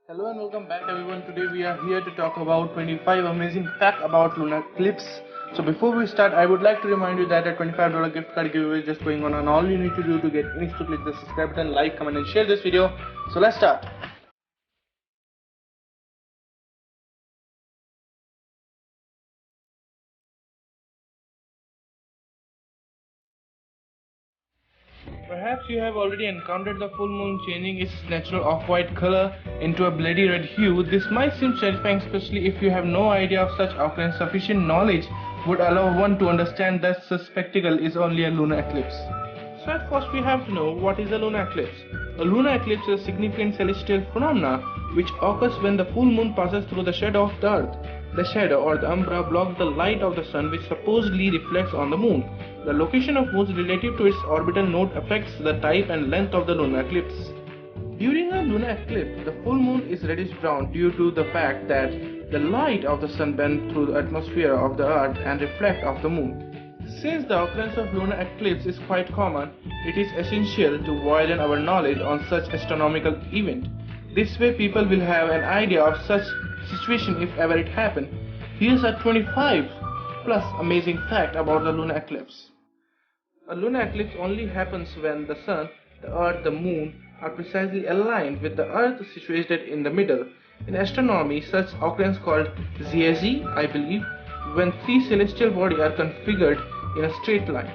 Hello and welcome back everyone. Today we are here to talk about 25 amazing facts about lunar eclipse. So before we start, I would like to remind you that a $25 gift card giveaway is just going on, and all you need to do to get in is to click the subscribe button, like, comment and share this video. So let's start. Perhaps you have already encountered the full moon changing its natural off-white color into a bloody red hue. This might seem terrifying, especially if you have no idea of such occurrence. Sufficient knowledge would allow one to understand that such spectacle is only a lunar eclipse. So at first we have to know what is a lunar eclipse. A lunar eclipse is a significant celestial phenomena which occurs when the full moon passes through the shadow of the earth. The shadow or the umbra blocks the light of the sun, which supposedly reflects on the moon. The location of moon relative to its orbital node affects the type and length of the lunar eclipse. During a lunar eclipse, the full moon is reddish brown due to the fact that the light of the sun bends through the atmosphere of the earth and reflects off the moon. Since the occurrence of lunar eclipse is quite common, it is essential to widen our knowledge on such astronomical event. This way people will have an idea of such situation if ever it happen. Here's a 25 plus amazing fact about the lunar eclipse. A lunar eclipse only happens when the sun, the earth, the moon are precisely aligned with the earth situated in the middle. In astronomy, such occurrence called ziezi, I believe, when three celestial bodies are configured in a straight line.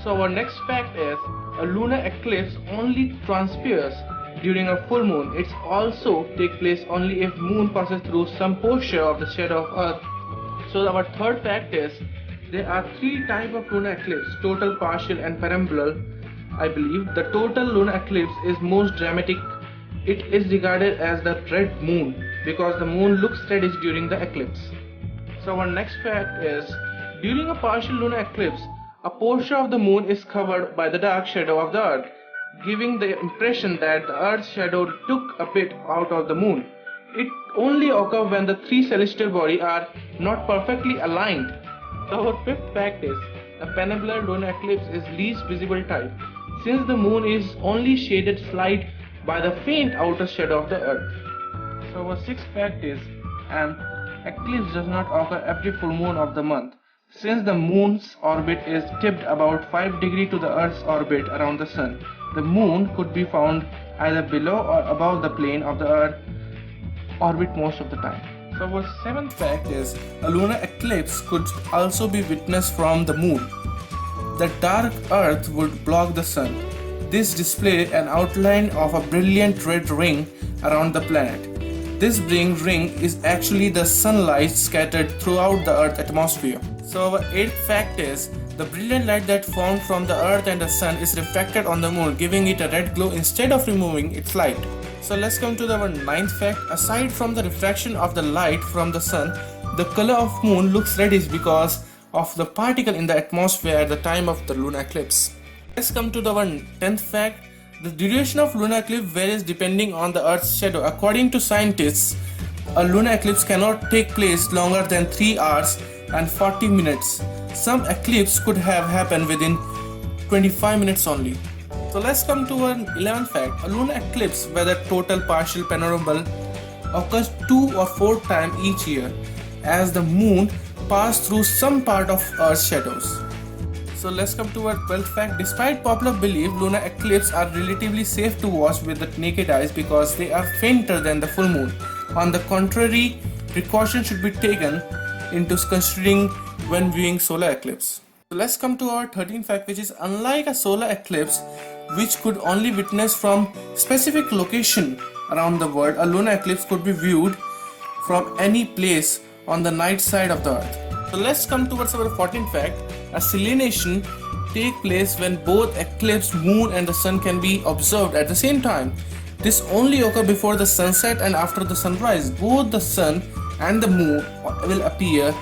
So our next fact is a lunar eclipse only transpires during a full moon. It also takes place only if moon passes through some portion of the shadow of earth. So our third fact is there are three types of lunar eclipse: total, partial and penumbral. I believe the total lunar eclipse is most dramatic. It is regarded as the red moon because the moon looks reddish during the eclipse. So our next fact is during a partial lunar eclipse, a portion of the moon is covered by the dark shadow of the earth, giving the impression that the earth's shadow took a bit out of the moon. It only occurs when the three celestial bodies are not perfectly aligned. So our fifth fact is the penumbral lunar eclipse is least visible type, since the moon is only shaded slight by the faint outer shadow of the earth. So our sixth fact is an eclipse does not occur every full moon of the month, since the moon's orbit is tipped about 5 degrees to the earth's orbit around the sun. The moon could be found either below or above the plane of the earth orbit most of the time. So our seventh fact is a lunar eclipse could also be witnessed from the moon. The dark earth would block the sun. This displays an outline of a brilliant red ring around the planet. This brilliant ring is actually the sunlight scattered throughout the earth's atmosphere. So our eighth fact is the brilliant light that formed from the earth and the sun is reflected on the moon, giving it a red glow instead of removing its light. So let's come to our ninth fact. Aside from the refraction of the light from the sun, the color of moon looks reddish because of the particle in the atmosphere at the time of the lunar eclipse. Let's come to our 10th fact. The duration of lunar eclipse varies depending on the earth's shadow. According to scientists, a lunar eclipse cannot take place longer than 3 hours and 40 minutes. Some eclipses could have happened within 25 minutes only. So let's come to our 11th fact. A lunar eclipse, whether total, partial, penumbral, occurs 2 or 4 times each year as the moon passes through some part of Earth's shadows. So let's come to our 12th fact. Despite popular belief, lunar eclipses are relatively safe to watch with the naked eyes because they are fainter than the full moon. On the contrary, precaution should be taken into considering when viewing solar eclipse. So let's come to our 13th fact, which is unlike a solar eclipse which could only witness from specific location around the world, a lunar eclipse could be viewed from any place on the night side of the earth. So let's come towards our 14th fact. A selenation takes place when both eclipse, moon and the sun can be observed at the same time. This only occurs before the sunset and after the sunrise. Both the sun and the moon will appear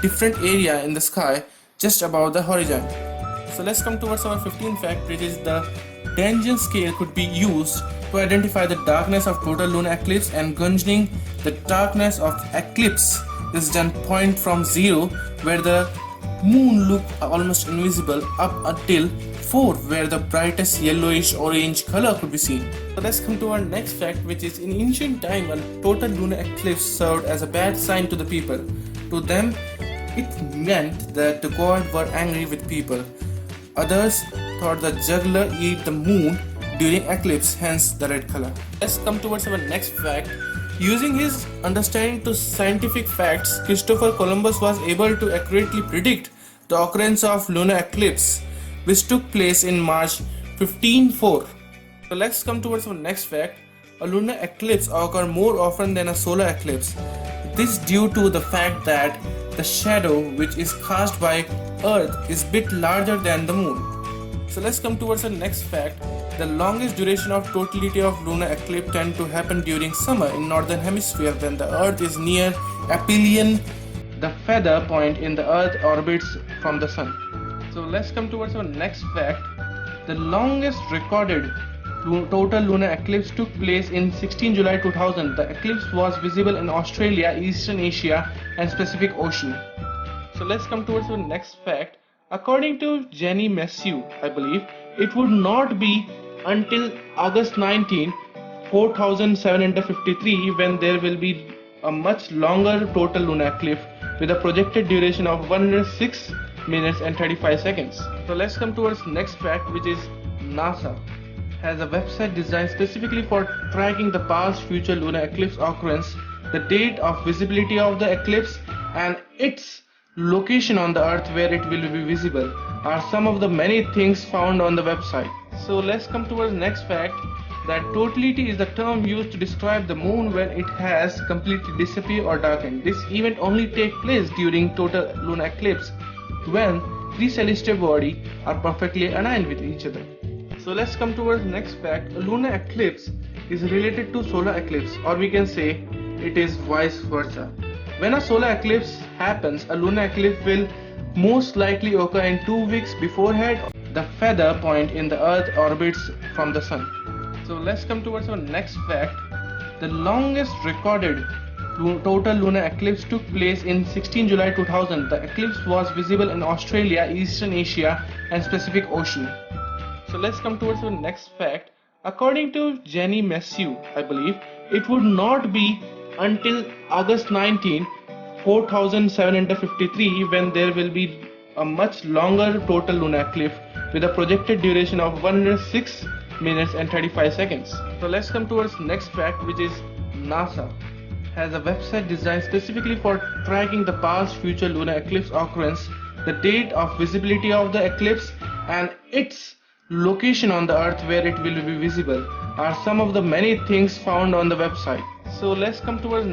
different area in the sky just above the horizon. So let's come towards our 15th fact, which is the Danjon scale could be used to identify the darkness of total lunar eclipse, and gauging the darkness of eclipse is done point from 0, where the moon looked almost invisible up until 4, where the brightest yellowish orange color could be seen. So let's come to our next fact, which is in ancient time a total lunar eclipse served as a bad sign to the people. To them, it meant that the gods were angry with people. Others thought the juggler ate the moon during eclipse, hence the red color. Let's come towards our next fact. Using his understanding to scientific facts, Christopher Columbus was able to accurately predict the occurrence of lunar eclipse, which took place in March 1504. So let's come towards our next fact. A lunar eclipse occurs more often than a solar eclipse. This due to the fact that the shadow which is cast by Earth is bit larger than the moon. So let's come towards the next fact. The longest duration of totality of lunar eclipse tend to happen during summer in northern hemisphere when the Earth is near aphelion, the feather point in the Earth orbits from the Sun. So let's come towards our next fact. The longest recorded total lunar eclipse took place in 16 July 2000. The eclipse was visible in Australia, Eastern Asia and Pacific Ocean. So let's come towards our next fact. According to Jenny Massieu, I believe, it would not be until August 19, 4753 when there will be a much longer total lunar eclipse with a projected duration of 106 minutes and 35 seconds. So let's come towards next fact, which is NASA has a website designed specifically for tracking the past future lunar eclipse occurrence, the date of visibility of the eclipse and its location on the earth where it will be visible are some of the many things found on the website. So let's come towards next fact, that totality is the term used to describe the moon when it has completely disappeared or darkened. This event only takes place during total lunar eclipse when three celestial bodies are perfectly aligned with each other. So let's come towards next fact. A lunar eclipse is related to solar eclipse, or we can say it is vice versa. When a solar eclipse happens, a lunar eclipse will most likely occur in 2 weeks beforehand. The feather point in the Earth orbits from the Sun. So let's come towards our next fact. The longest recorded total lunar eclipse took place in 16 July 2000. The eclipse was visible in Australia, Eastern Asia and Pacific Ocean. So let's come towards our next fact. According to Jenny Massieu, I believe, it would not be until August 19, 4753 when there will be a much longer total lunar eclipse with a projected duration of 106 minutes and 35 seconds. So let's come towards next fact, which is NASA has a website designed specifically for tracking the past future lunar eclipse occurrence, the date of visibility of the eclipse and its location on the earth where it will be visible are some of the many things found on the website. So let's come towards